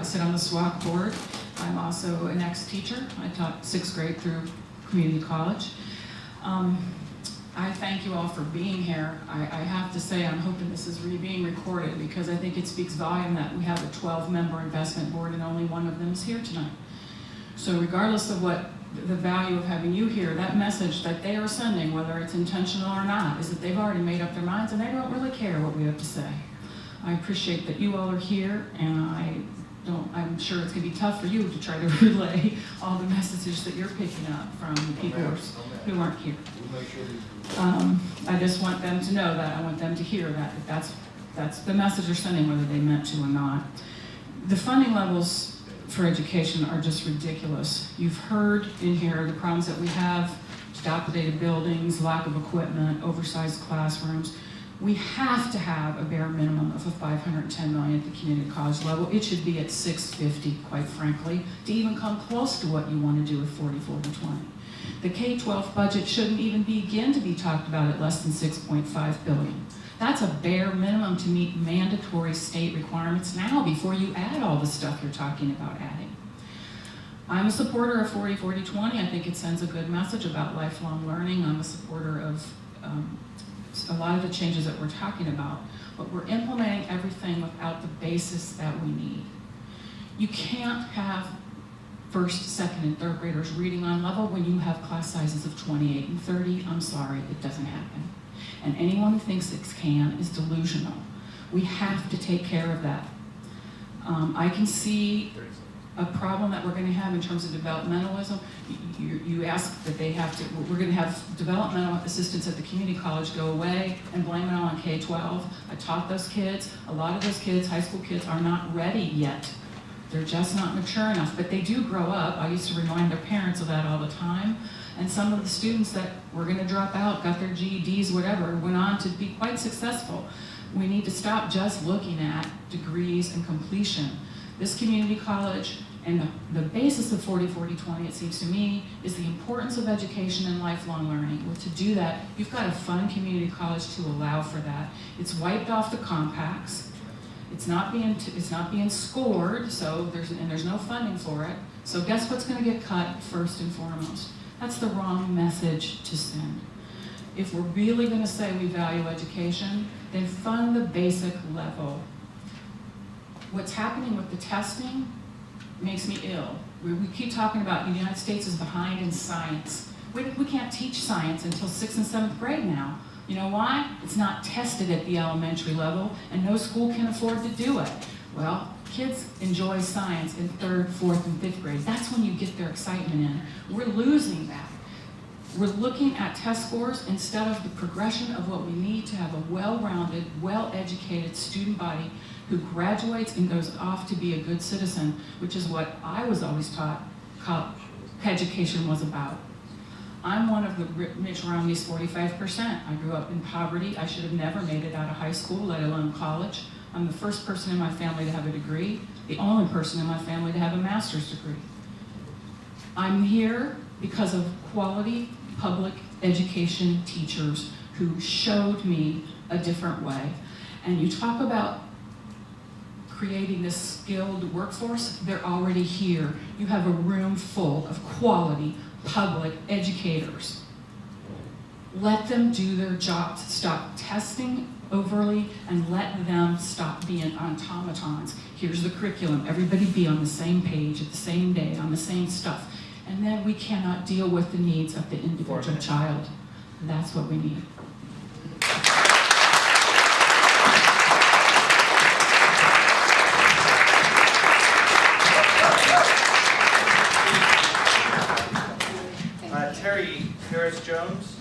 sit on the SWAC board. I'm also an ex-teacher. I taught 6th grade through community college. I thank you all for being here. I have to say I'm hoping this is being recorded because I think it speaks volume that we have a 12-member investment board and only one of them is here tonight. So regardless of what the value of having you here, that message that they are sending, whether it's intentional or not, is that they've already made up their minds and they don't really care what we have to say. I appreciate that you all are here, and I'm sure it's going to be tough for you to try to relay all the messages that you're picking up from the people who aren't here. I just want them to know that. I want them to hear that. That's the message they're sending, whether they meant to or not. The funding levels for education are just ridiculous. You've heard in here the problems that we have: dilapidated buildings, lack of equipment, oversized classrooms. We have to have a bare minimum of a $510 million at the community college level. It should be at $650, quite frankly, to even come close to what you want to do with 40-40-20. The K-12 budget shouldn't even begin to be talked about at less than $6.5 billion. That's a bare minimum to meet mandatory state requirements now before you add all the stuff you're talking about adding. I'm a supporter of 40-40-20. I think it sends a good message about lifelong learning. I'm a supporter of a lot of the changes that we're talking about, but we're implementing everything without the basis that we need. You can't have 1st, 2nd, and 3rd graders reading on level when you have class sizes of 28 and 30. I'm sorry, it doesn't happen. And anyone who thinks it can is delusional. We have to take care of that. I can see a problem that we're going to have in terms of developmentalism. You ask that they have to, we're going to have developmental assistants at the community college go away and blame it on K-12. I taught those kids. A lot of those kids, high school kids, are not ready yet. They're just not mature enough, but they do grow up. I used to remind their parents of that all the time. And some of the students that were going to drop out, got their GEDs, whatever, went on to be quite successful. We need to stop just looking at degrees and completion. This community college, and the basis of 40-40-20, it seems to me, is the importance of education and lifelong learning. Well, to do that, you've got to fund community college to allow for that. It's wiped off the compacts. It's not being scored, so there's no funding for it. So guess what's going to get cut first and foremost? That's the wrong message to send. If we're really going to say we value education, then fund the basic level. What's happening with the testing makes me ill. We keep talking about the United States is behind in science. We can't teach science until 6th and 7th grade now. You know why? It's not tested at the elementary level, and no school can afford to do it. Well, kids enjoy science in 3rd, 4th, and 5th grade. That's when you get their excitement in. We're losing that. We're looking at test scores instead of the progression of what we need to have a well-rounded, well-educated student body who graduates and goes off to be a good citizen, which is what I was always taught education was about. I'm one of the Mitch Romney's 45%. I grew up in poverty. I should have never made it out of high school, let alone college. I'm the first person in my family to have a degree, the only person in my family to have a master's degree. I'm here because of quality public education teachers who showed me a different way. And you talk about creating this skilled workforce, they're already here. You have a room full of quality public educators. Let them do their jobs. Stop testing overly and let them stop being automatons. Here's the curriculum. Everybody be on the same page at the same day on the same stuff. And then we cannot deal with the needs of the individual child. That's what we need. Terry Harris-Jones,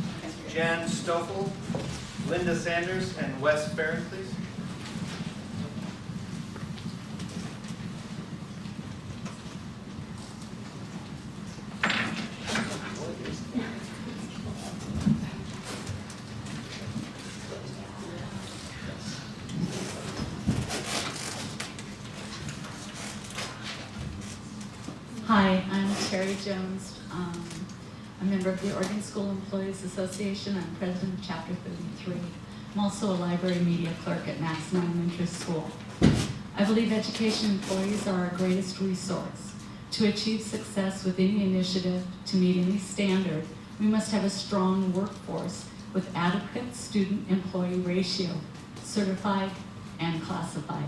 Jan Stoffel, Linda Sanders, and Wes Barron, please. Hi, I'm Terry Jones. I'm a member of the Oregon School Employees Association. I'm president of Chapter 33. I'm also a library media clerk at Maxton Elementary School. I believe education employees are our greatest resource. To achieve success with any initiative, to meet any standard, we must have a strong workforce with adequate student-employee ratio, certified and classified.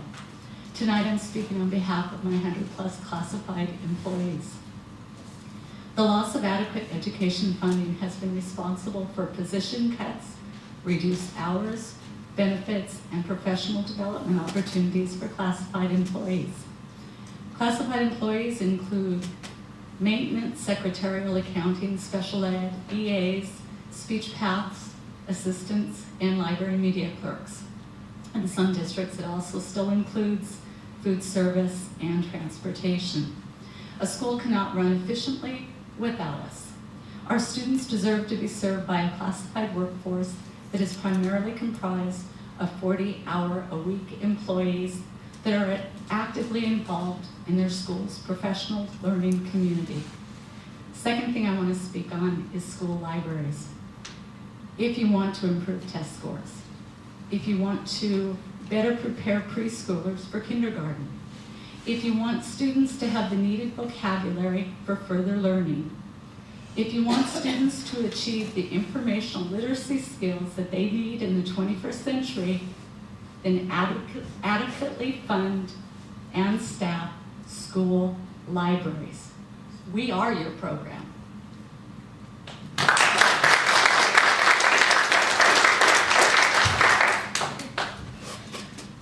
Tonight I'm speaking on behalf of my 100-plus classified employees. The loss of adequate education funding has been responsible for position cuts, reduced hours, benefits, and professional development opportunities for classified employees. Classified employees include maintenance, secretarial, accounting, special ed, EAs, speech paths, assistants, and library media clerks. In some districts, it also still includes food service and transportation. A school cannot run efficiently without us. Our students deserve to be served by a classified workforce that is primarily comprised of 40-hour-a-week employees that are actively involved in their school's professional learning community. Second thing I want to speak on is school libraries. If you want to improve test scores, if you want to better prepare preschoolers for kindergarten, if you want students to have the needed vocabulary for further learning, if you want students to achieve the informational literacy skills that they need in the 21st century, then adequately fund and staff school libraries. We are your program.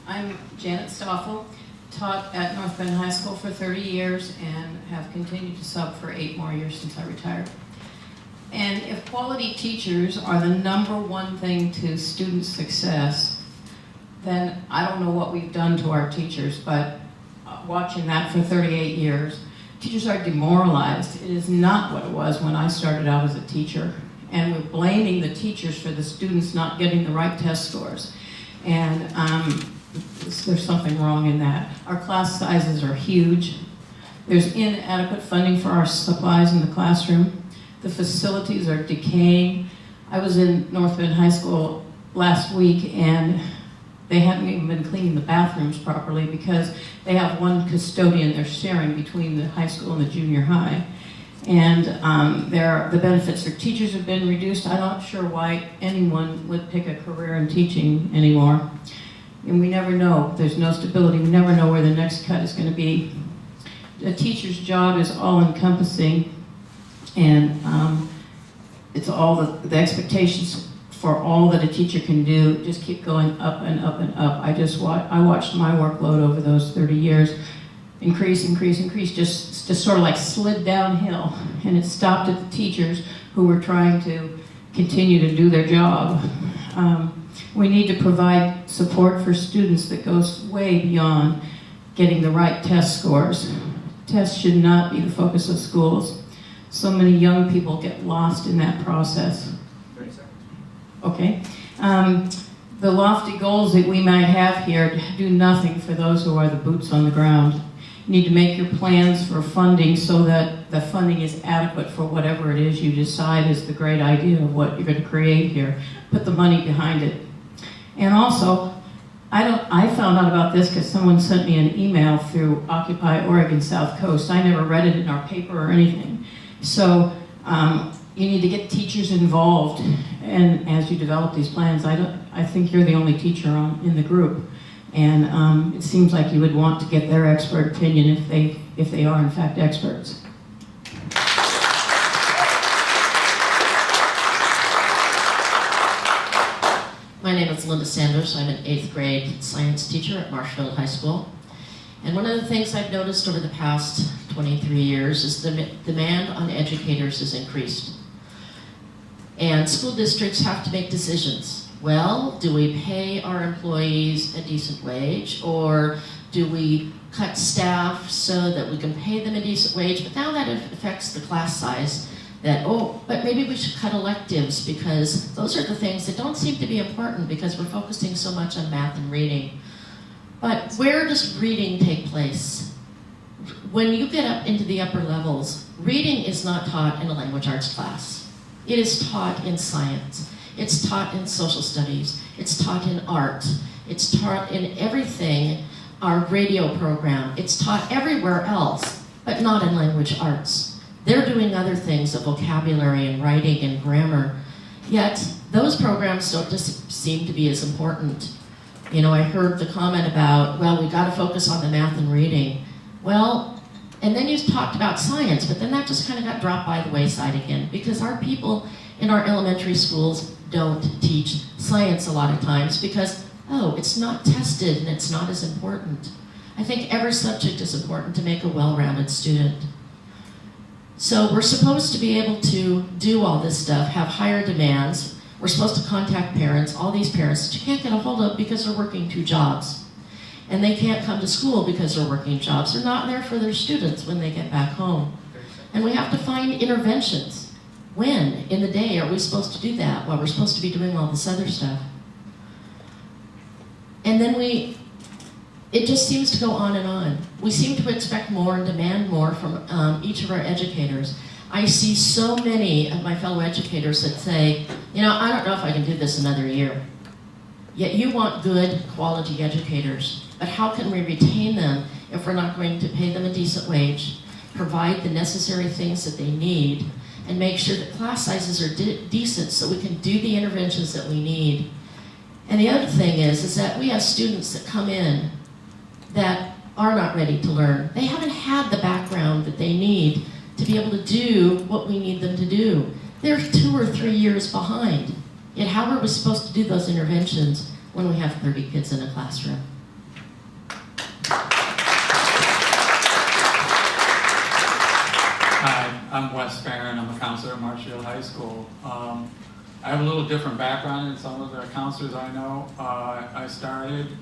I'm Janet Stoffel, taught at North Bend High School for 30 years and have continued to sub for 8 more years since I retired. And if quality teachers are the #1 thing to student success, then I don't know what we've done to our teachers, but watching that for 38 years, teachers are demoralized. It is not what it was when I started out as a teacher. And we're blaming the teachers for the students not getting the right test scores. And there's something wrong in that. Our class sizes are huge. There's inadequate funding for our supplies in the classroom. The facilities are decaying. I was in North Bend High School last week and they hadn't even been cleaning the bathrooms properly because they have one custodian they're sharing between the high school and the junior high. And the benefits for teachers have been reduced. I'm not sure why anyone would pick a career in teaching anymore. And we never know. There's no stability. We never know where the next cut is going to be. A teacher's job is all-encompassing, and it's all the expectations for all that a teacher can do just keep going up and up and up. I watched my workload over those 30 years increase, just sort of like slid downhill, and it stopped at the teachers who were trying to continue to do their job. We need to provide support for students that goes way beyond getting the right test scores. Tests should not be the focus of schools. So many young people get lost in that process. 30 seconds. Okay. The lofty goals that we might have here do nothing for those who are the boots on the ground. You need to make your plans for funding so that the funding is adequate for whatever it is you decide is the great idea of what you're going to create here. Put the money behind it. And also, I found out about this because someone sent me an email through Occupy Oregon South Coast. I never read it in our paper or anything. So you need to get teachers involved, and as you develop these plans, I think you're the only teacher in the group, and it seems like you would want to get their expert opinion if they are in fact experts. My name is Linda Sanders. I'm an 8th grade science teacher at Marshfield High School. And one of the things I've noticed over the past 23 years is the demand on educators has increased. And school districts have to make decisions. Well, do we pay our employees a decent wage, or do we cut staff so that we can pay them a decent wage? But now that affects the class size. But maybe we should cut electives, because those are the things that don't seem to be important because we're focusing so much on math and reading. But where does reading take place? When you get up into the upper levels, reading is not taught in a language arts class. It is taught in science. It's taught in social studies. It's taught in art. It's taught in everything our radio program. It's taught everywhere else, but not in language arts. They're doing other things of vocabulary and writing and grammar, yet those programs don't just seem to be as important. You know, I heard the comment about, well, we gotta focus on the math and reading. Well, and then you talked about science, but then that just kind of got dropped by the wayside again, because our people in our elementary schools don't teach science a lot of times because, oh, it's not tested and it's not as important. I think every subject is important to make a well-rounded student. So we're supposed to be able to do all this stuff, have higher demands. We're supposed to contact parents, all these parents that you can't get a hold of because they're working 2 jobs. And they can't come to school because they're working jobs. They're not there for their students when they get back home. And we have to find interventions. When in the day are we supposed to do that while we're supposed to be doing all this other stuff? And then it just seems to go on and on. We seem to expect more and demand more from each of our educators. I see so many of my fellow educators that say, you know, I don't know if I can do this another year. Yet you want good quality educators, but how can we retain them if we're not going to pay them a decent wage, provide the necessary things that they need, and make sure that class sizes are decent so we can do the interventions that we need. And the other thing is that we have students that come in that are not ready to learn. They haven't had the background that they need to be able to do what we need them to do. They're 2 or 3 years behind. Yet how are we supposed to do those interventions when we have 30 kids in a classroom? Hi, I'm Westfalen. I'm a counselor at Marshfield High School. I have a little different background than some of the counselors I know. I started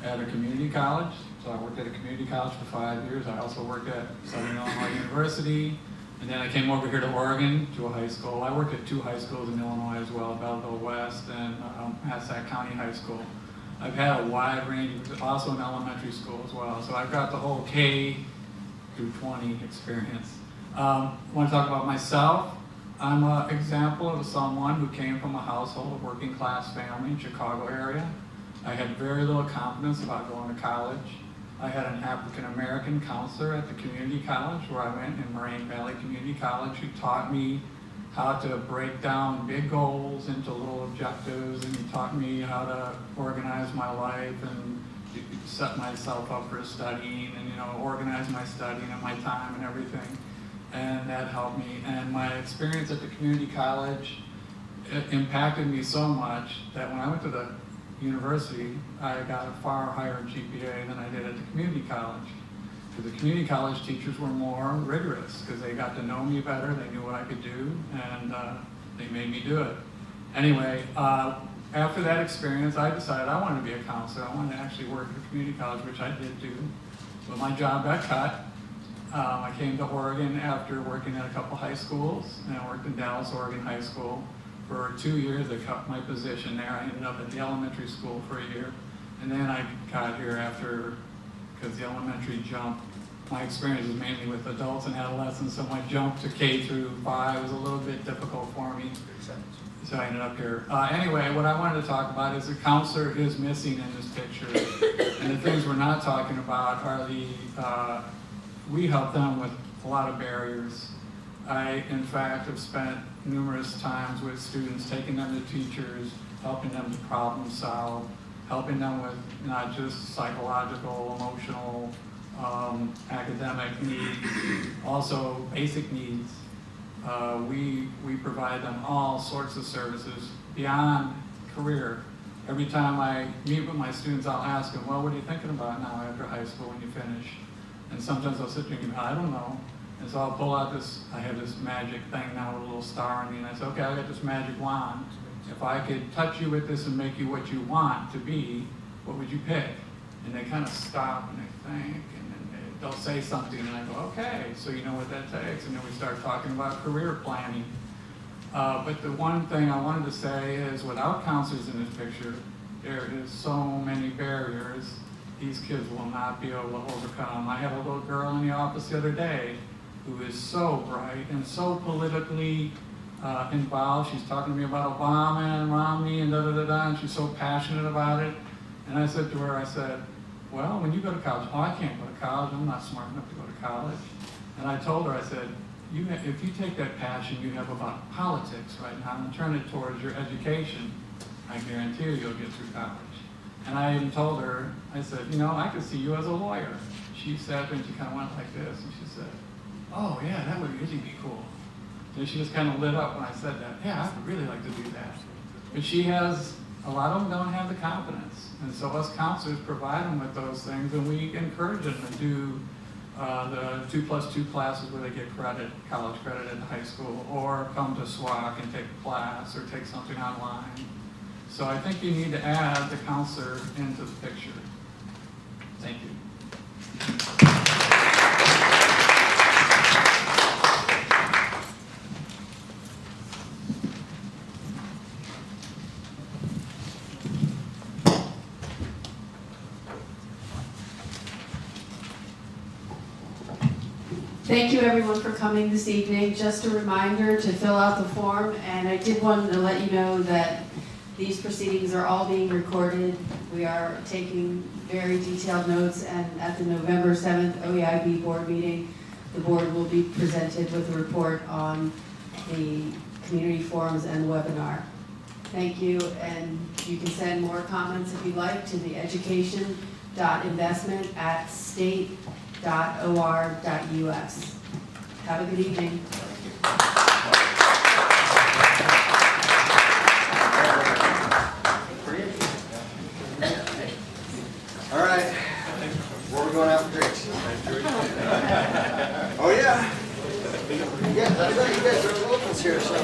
at a community college, so I worked at a community college for 5 years. I also worked at Southern Illinois University, and then I came over here to Oregon to a high school. I worked at 2 high schools in Illinois as well, Belleville West and Hassack County High School. I've had a wide range, also an elementary school as well, so I've got the whole K through 20 experience. I want to talk about myself. I'm an example of someone who came from a household of working class family in Chicago area. I had very little confidence about going to college. I had an African American counselor at the community college where I went in Moraine Valley Community College who taught me how to break down big goals into little objectives, and he taught me how to organize my life and set myself up for studying and, you know, organize my studying and my time and everything. And that helped me. And my experience at the community college, it impacted me so much that when I went to the university, I got a far higher GPA than I did at the community college. Because the community college teachers were more rigorous because they got to know me better, they knew what I could do, and they made me do it. Anyway, after that experience, I decided I wanted to be a counselor. I wanted to actually work at a community college, which I did do. But my job got cut. I came to Oregon after working at a couple high schools, and I worked in Dallas, Oregon High School. For 2 years, they cut my position there. I ended up at the elementary school for a year. And then I got here after, because the elementary jump, my experience was mainly with adults and adolescents, so my jump to K through 5 was a little bit difficult for me. So I ended up here. Anyway, what I wanted to talk about is the counselor is missing in this picture. And the things we're not talking about are we help them with a lot of barriers. I, in fact, have spent numerous times with students, taking them to teachers, helping them to problem solve, helping them with not just psychological, emotional, academic needs, also basic needs. We provide them all sorts of services beyond career. Every time I meet with my students, I'll ask them, well, what are you thinking about now after high school when you finish? And sometimes I'll sit there and go, I don't know. And so I'll pull out I have this magic thing now with a little star on me, and I say, okay, I got this magic wand. If I could touch you with this and make you what you want to be, what would you pick? And they kind of stop and they think, and then they'll say something, and I go, okay, so you know what that takes. And then we start talking about career planning. But the one thing I wanted to say is without counselors in this picture, there is so many barriers these kids will not be able to overcome. I had a little girl in the office the other day who is so bright and so politically involved. She's talking to me about Obama and Romney and da-da-da-da, and she's so passionate about it. And I said to her, I said, well, when you go to college, oh, I can't go to college, I'm not smart enough to go to college. And I told her, I said, if you take that passion you have about politics right now and turn it towards your education, I guarantee you'll get through college. And I even told her, I said, I could see you as a lawyer. She sat there and she kind of went like this, and she said, oh yeah, that would really be cool. And she just kind of lit up when I said that. Yeah, I would really like to do that. But she has, a lot of them don't have the confidence. And so us counselors provide them with those things, and we encourage them to do the 2+2 classes where they get credit, college credit in high school, or come to SWAC and take a class, or take something online. So I think you need to add the counselor into the picture. Thank you. Thank you everyone for coming this evening. Just a reminder to fill out the form, and I did want to let you know that these proceedings are all being recorded. We are taking very detailed notes, and at the November 7th OEIB board meeting, the board will be presented with a report on the community forums and webinar. Thank you, and you can send more comments if you'd like to the education.investment@state.or.us. Have a good evening. All right, where are we going out for drinks? Oh yeah? Yeah, that's right, you guys are locals here, so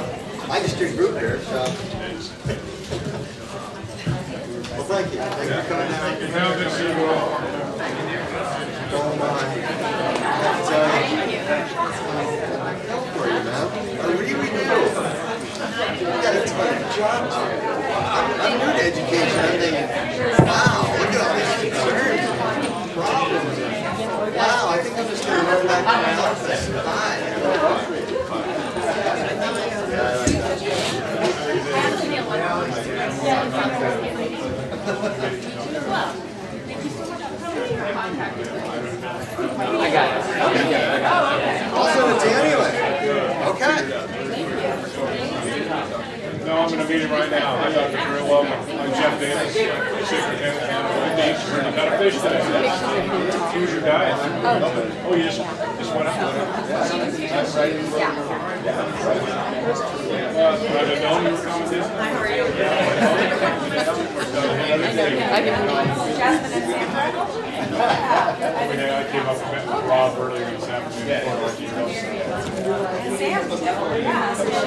I just drink root beer, so. Well, thank you. Thank you for coming down. Good to see you all. Oh my. Help for you, man. What do we do? We got a ton of jobs here. I'm new to education. I'm thinking, wow, look at all these concerns, problems. Wow, I think I'm just going to run back to my office. Hi. I got it. I'll send it to you anyway. Okay. No, I'm in a meeting right now. I'm Dr. Drew Logan. I'm Jeff Davis, Superintendent of Deeds. We're going to cut a fish today. Choose your diet. Oh, you just went up with it. I've known you were coming this time. I came up with Rob earlier this afternoon.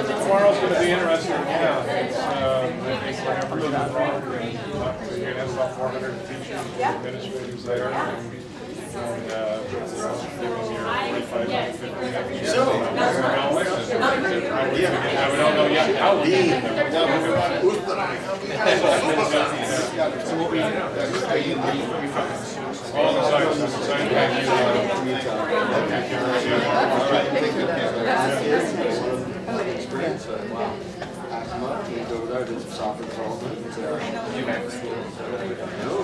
Tomorrow's going to be interesting. Yeah, it's whenever you have about 400 teachers and administrators there. And we don't know yet how we all the sites, No,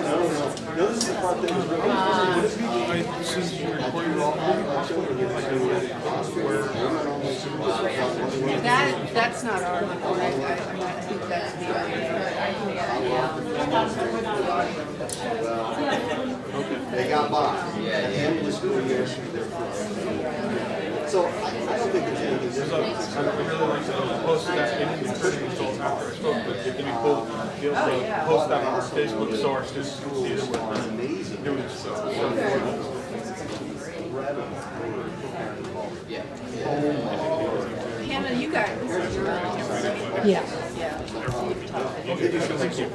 this is the part that was really That's not our report. I think that's the They got by. At the end of the school year. So I don't think there's anything different. I would really like to post that in the person results after I spoke, but can you be able to post that on our Facebook so our students can see that we're amazing. doing so. Hannah, you guys. Yeah. Thank you.